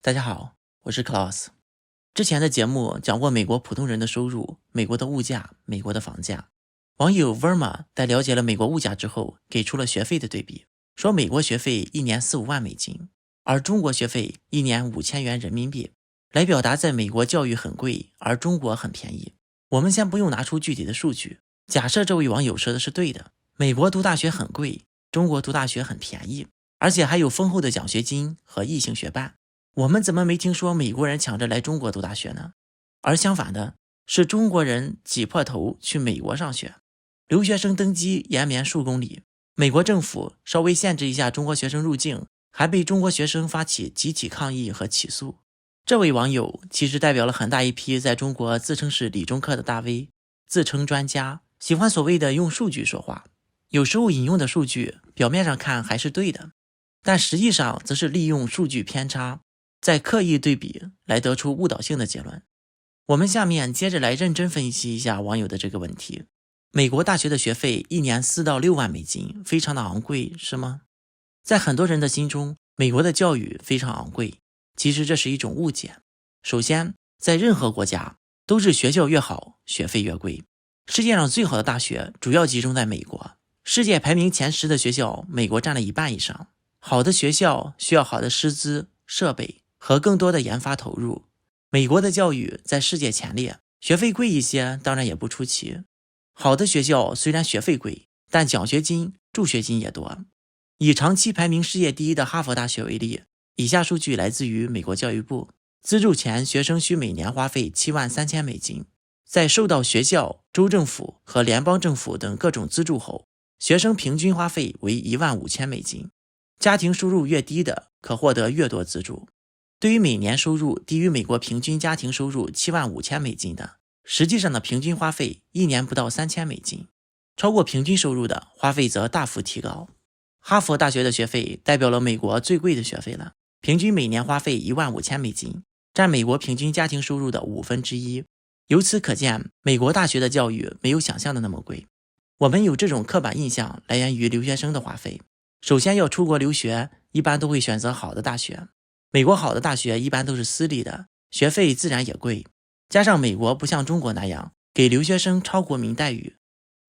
大家好，我是 Klaus。之前的节目讲过美国普通人的收入、美国的物价、美国的房价。网友 Verma 在了解了美国物价之后，给出了学费的对比，说美国学费一年4-5万美金，而中国学费一年5000元人民币，来表达在美国教育很贵，而中国很便宜。我们先不用拿出具体的数据，假设这位网友说的是对的，美国读大学很贵，中国读大学很便宜，而且还有丰厚的奖学金和异性学伴。我们怎么没听说美国人抢着来中国读大学呢？而相反的是中国人挤破头去美国上学，留学生登机延绵数公里，美国政府稍微限制一下中国学生入境，还被中国学生发起集体抗议和起诉。这位网友其实代表了很大一批在中国自称是理中客的大 V， 自称专家，喜欢所谓的用数据说话，有时候引用的数据表面上看还是对的，但实际上则是利用数据偏差，再刻意对比来得出误导性的结论。我们下面接着来认真分析一下网友的这个问题。美国大学的学费一年4到6万美金，非常的昂贵，是吗？在很多人的心中，美国的教育非常昂贵，其实这是一种误解。首先，在任何国家都是学校越好，学费越贵。世界上最好的大学主要集中在美国，世界排名前10的学校，美国占了1半以上。好的学校需要好的师资、设备和更多的研发投入。美国的教育在世界前列，学费贵一些当然也不出奇。好的学校虽然学费贵，但奖学金、助学金也多。以长期排名世界第1的哈佛大学为例，以下数据来自于美国教育部，资助前学生需每年花费73000美金，在受到学校、州政府和联邦政府等各种资助后，学生平均花费为15000美金。家庭收入越低的可获得越多资助。对于每年收入低于美国平均家庭收入75000美金的，实际上的平均花费一年不到3000美金，超过平均收入的花费则大幅提高。哈佛大学的学费代表了美国最贵的学费了，平均每年花费15000美金，占美国平均家庭收入的1/5。由此可见，美国大学的教育没有想象的那么贵。我们有这种刻板印象来源于留学生的花费。首先要出国留学，一般都会选择好的大学。美国好的大学一般都是私立的，学费自然也贵。加上美国不像中国那样给留学生超国民待遇，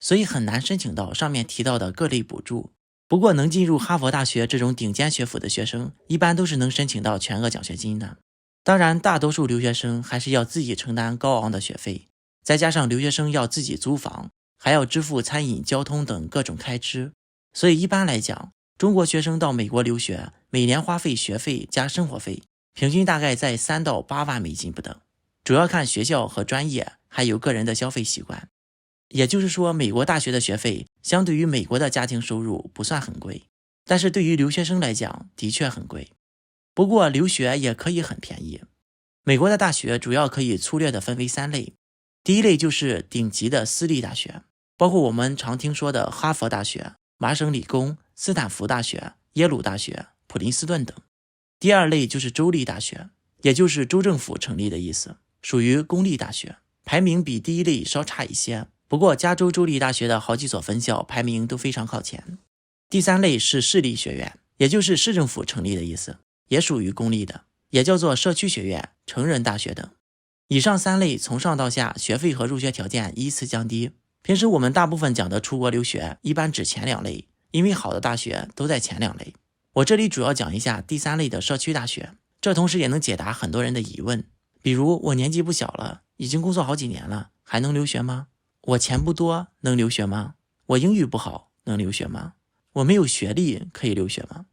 所以很难申请到上面提到的各类补助。不过能进入哈佛大学这种顶尖学府的学生，一般都是能申请到全额奖学金的。当然，大多数留学生还是要自己承担高昂的学费，再加上留学生要自己租房，还要支付餐饮、交通等各种开支，所以一般来讲，中国学生到美国留学，每年花费学费加生活费，平均大概在3到8万美金不等，主要看学校和专业，还有个人的消费习惯。也就是说，美国大学的学费相对于美国的家庭收入不算很贵，但是对于留学生来讲，的确很贵。不过留学也可以很便宜。美国的大学主要可以粗略地分为3类。第一类就是顶级的私立大学，包括我们常听说的哈佛大学、麻省理工、斯坦福大学、耶鲁大学、普林斯顿等。第二类就是州立大学，也就是州政府成立的意思，属于公立大学，排名比第一类稍差一些，不过加州州立大学的好几所分校排名都非常靠前。第三类是市立学院，也就是市政府成立的意思，也属于公立的，也叫做社区学院、成人大学等。以上3类从上到下学费和入学条件依次降低。平时我们大部分讲的出国留学一般指前2类，因为好的大学都在前2类。我这里主要讲一下第3类的社区大学，这同时也能解答很多人的疑问。比如我年纪不小了，已经工作好几年了，还能留学吗？我钱不多，能留学吗？我英语不好，能留学吗？我没有学历，可以留学吗？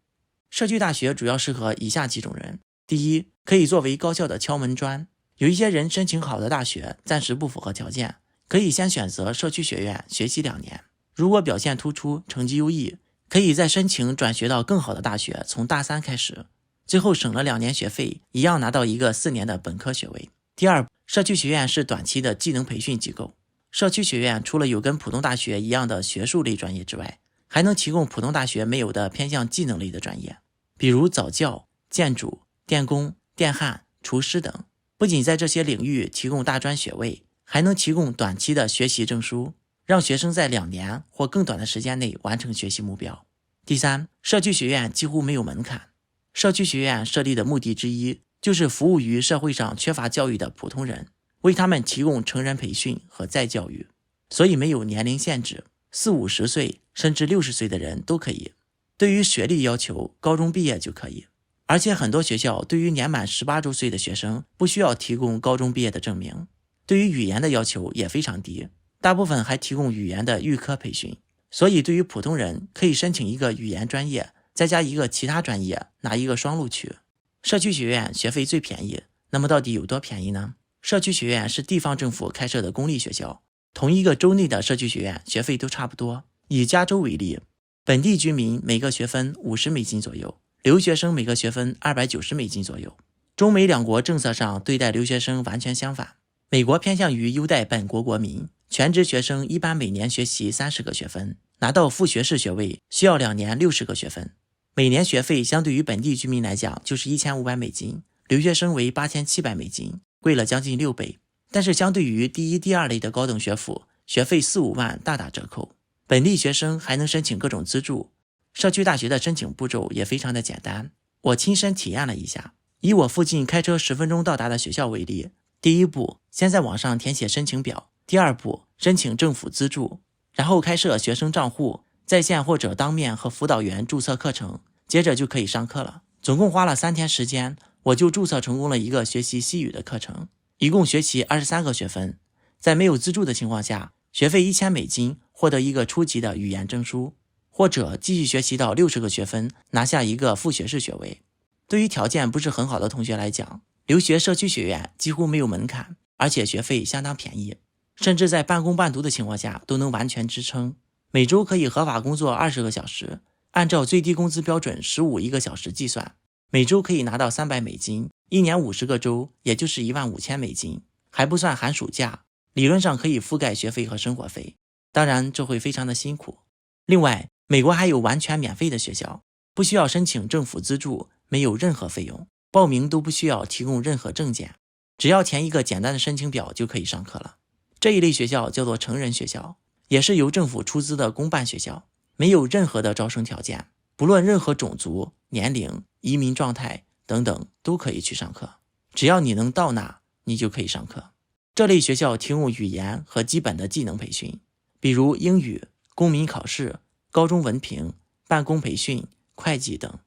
社区大学主要适合以下几种人。第一，可以作为高校的敲门砖。有一些人申请好的大学暂时不符合条件，可以先选择社区学院学习2年，如果表现突出，成绩优异，可以再申请转学到更好的大学，从大3开始，最后省了2年学费，一样拿到一个4年的本科学位。第二，社区学院是短期的技能培训机构。社区学院除了有跟普通大学一样的学术类专业之外，还能提供普通大学没有的偏向技能类的专业，比如早教、建筑、电工、电焊、厨师等。不仅在这些领域提供大专学位，还能提供短期的学习证书，让学生在2年或更短的时间内完成学习目标。第三，社区学院几乎没有门槛。社区学院设立的目的之一就是服务于社会上缺乏教育的普通人，为他们提供成人培训和再教育。所以没有年龄限制，40、50岁甚至60岁的人都可以。对于学历要求，高中毕业就可以。而且很多学校对于年满18周岁的学生不需要提供高中毕业的证明。对于语言的要求也非常低，大部分还提供语言的预科培训。所以对于普通人可以申请一个语言专业，再加一个其他专业，拿一个双录取。社区学院学费最便宜，那么到底有多便宜呢？社区学院是地方政府开设的公立学校，同一个州内的社区学院学费都差不多。以加州为例，本地居民每个学分$50左右，留学生每个学分$290左右。中美两国政策上对待留学生完全相反，美国偏向于优待本国国民，全职学生一般每年学习30个学分，拿到副学士学位需要2年60个学分。每年学费相对于本地居民来讲就是$1500，留学生为$8700，贵了将近6倍。但是相对于第一、第二类的高等学府，学费4、5万大打折扣。本地学生还能申请各种资助，社区大学的申请步骤也非常的简单。我亲身体验了一下，以我附近开车10分钟到达的学校为例，第一步，先在网上填写申请表；第二步，申请政府资助，然后开设学生账户，在线或者当面和辅导员注册课程，接着就可以上课了。总共花了3天时间，我就注册成功了一个学习西语的课程，一共学习23个学分。在没有资助的情况下，学费$1000，获得一个初级的语言证书，或者继续学习到60个学分，拿下一个副学士学位。对于条件不是很好的同学来讲，留学社区学院几乎没有门槛，而且学费相当便宜，甚至在半工半读的情况下都能完全支撑。每周可以合法工作20个小时，按照最低工资标准15一个小时计算，每周可以拿到$300，一年50个周，也就是$15000，还不算寒暑假，理论上可以覆盖学费和生活费。当然这会非常的辛苦。另外，美国还有完全免费的学校，不需要申请政府资助，没有任何费用，报名都不需要提供任何证件，只要填一个简单的申请表就可以上课了。这一类学校叫做成人学校，也是由政府出资的公办学校，没有任何的招生条件，不论任何种族、年龄、移民状态等等都可以去上课，只要你能到那，你就可以上课。这类学校提供语言和基本的技能培训，比如英语、公民考试、高中文凭、办公培训、会计等。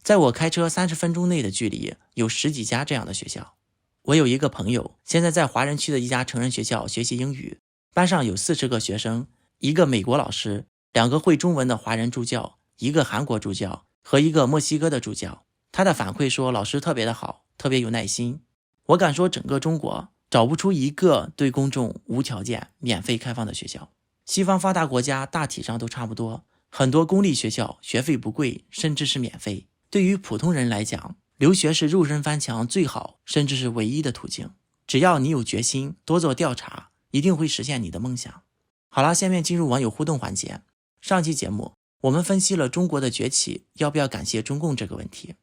在我开车30分钟内的距离，有10几家这样的学校。我有一个朋友，现在在华人区的一家成人学校学习英语，班上有40个学生，一个美国老师，2个会中文的华人助教，一个韩国助教和一个墨西哥的助教。他的反馈说老师特别的好，特别有耐心。我敢说整个中国找不出一个对公众无条件免费开放的学校。西方发达国家大体上都差不多，很多公立学校学费不贵，甚至是免费。对于普通人来讲，留学是肉身翻墙最好甚至是唯一的途径。只要你有决心，多做调查，一定会实现你的梦想。好了，下面进入网友互动环节。上期节目我们分析了中国的崛起要不要感谢中共这个问题。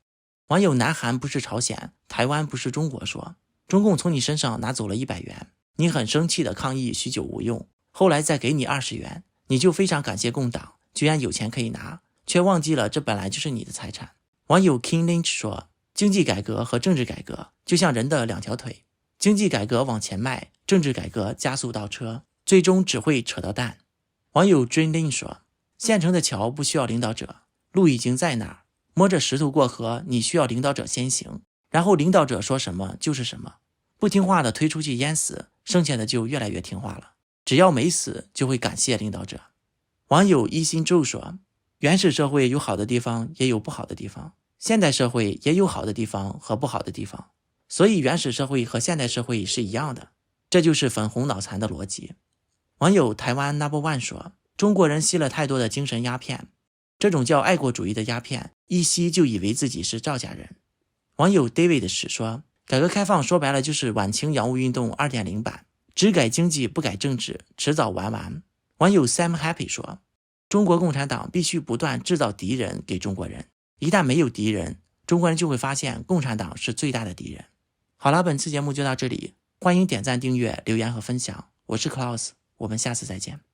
网友南韩不是朝鲜，台湾不是中国说，中共从你身上拿走了100元，你很生气的抗议许久无用，后来再给你20元，你就非常感谢共党，居然有钱可以拿，却忘记了这本来就是你的财产。网友 King Lynch 说，经济改革和政治改革就像人的2条腿，经济改革往前迈，政治改革加速倒车，最终只会扯到蛋。网友 Dream Lin 说，现成的桥不需要领导者，路已经在那儿，摸着石头过河，你需要领导者先行，然后领导者说什么就是什么，不听话的推出去淹死，剩下的就越来越听话了，只要没死就会感谢领导者。网友一心周说，原始社会有好的地方也有不好的地方，现代社会也有好的地方和不好的地方，所以原始社会和现代社会是一样的，这就是粉红脑残的逻辑。网友台湾 No.1 说，中国人吸了太多的精神鸦片，这种叫爱国主义的鸦片，一吸就以为自己是赵家人。网友 David 史说，改革开放说白了就是晚清洋务运动 2.0 版，只改经济不改政治，迟早玩完。网友 Sam Happy 说，中国共产党必须不断制造敌人给中国人，一旦没有敌人，中国人就会发现共产党是最大的敌人。好了，本次节目就到这里，欢迎点赞、订阅、留言和分享。我是 Klaus， 我们下次再见。